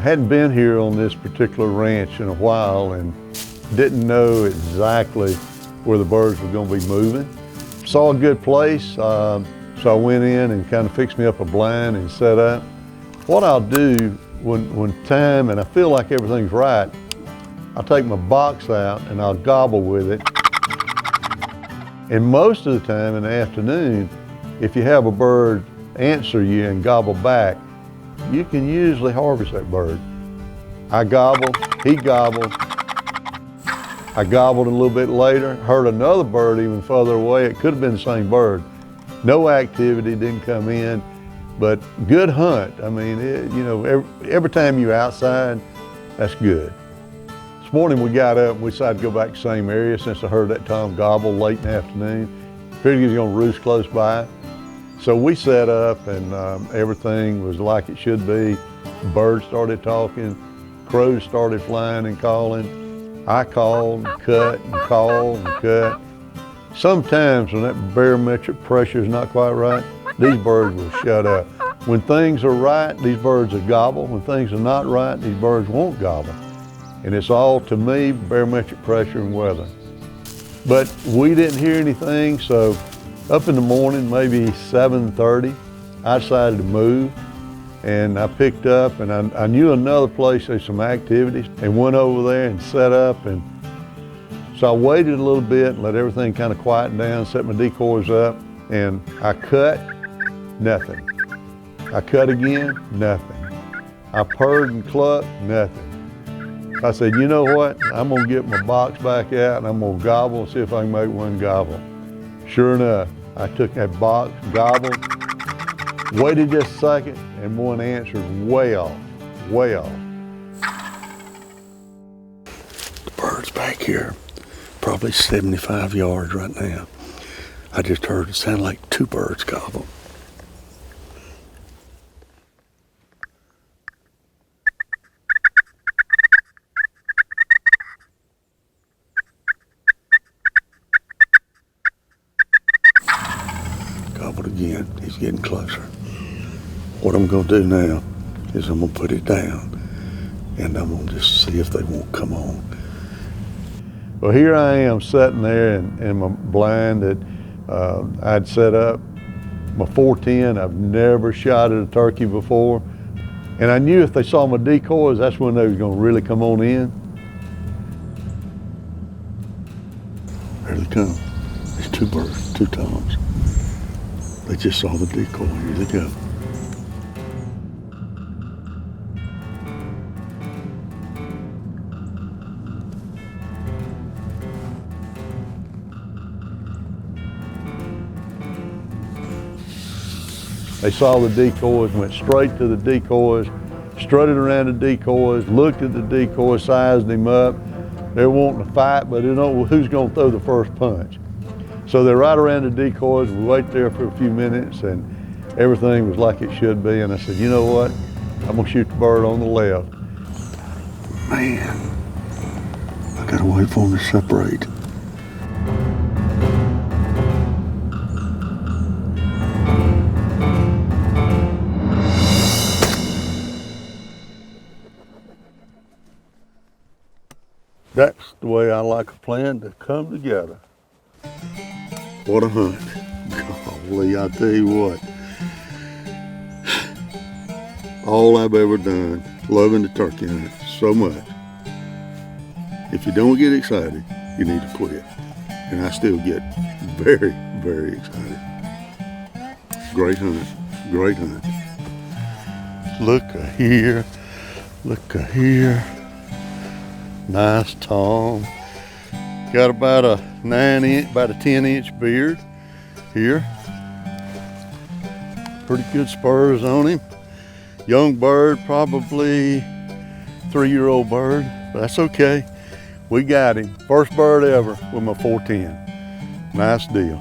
hadn't been here on this particular ranch in a while and didn't know exactly where the birds were going to be moving. Saw a good place, so I went in and kind of fixed me up a blind and set up. What I'll do when time and I feel like everything's right, I'll take my box out and I'll gobble with it. And most of the time in the afternoon, if you have a bird answer you and gobble back, you can usually harvest that bird. I gobbled, he gobbled. I gobbled a little bit later, heard another bird even further away. It could have been the same bird. No activity, didn't come in, but good hunt. I mean, every time you're outside, that's good. This morning we got up and we decided to go back to the same area since I heard that tom gobble late in the afternoon. Figured he was gonna roost close by. So we set up and everything was like it should be. Birds started talking, crows started flying and calling. I called and cut and called and cut. Sometimes when that barometric pressure is not quite right, these birds will shut up. When things are right, these birds will gobble. When things are not right, these birds won't gobble. And it's all, to me, barometric pressure and weather. But we didn't hear anything, so up in the morning, maybe 7:30, I decided to move. And I picked up and I knew another place there's some activities and went over there and set up. And so I waited a little bit and let everything kind of quieten down, set my decoys up, and I cut, nothing. I cut again, nothing. I purred and clucked, nothing. I said, you know what? I'm gonna get my box back out and I'm gonna gobble and see if I can make one gobble. Sure enough, I took that box, gobbled, waited just a second, and one answered way off, way off. The bird's back here, probably 75 yards right now. I just heard it sound like two birds gobble. Gobbled again, he's getting closer. What I'm gonna do now is I'm gonna put it down and I'm gonna just see if they won't come on. Well, here I am sitting there in my blind that I'd set up, my 410. I've never shot at a turkey before. And I knew if they saw my decoys, that's when they were gonna really come on in. There they come. There's two birds, two toms. They just saw the decoy, here they go. They saw the decoys, went straight to the decoys, strutted around the decoys, looked at the decoys, sized him up. They're wanting to fight, but they don't know who's gonna throw the first punch. So they're right around the decoys. We waited there for a few minutes and everything was like it should be. And I said, you know what? I'm gonna shoot the bird on the left. Man, I gotta wait for them to separate. That's the way I like a plan to come together. What a hunt. Golly, I tell you what. All I've ever done, loving the turkey hunt so much. If you don't get excited, you need to quit. And I still get very, very excited. Great hunt, great hunt. Look here, look here. Nice tom. Got about a 9-inch, about a 10-inch beard here. Pretty good spurs on him. Young bird, probably 3-year-old bird, but that's okay. We got him. First bird ever with my 410. Nice deal.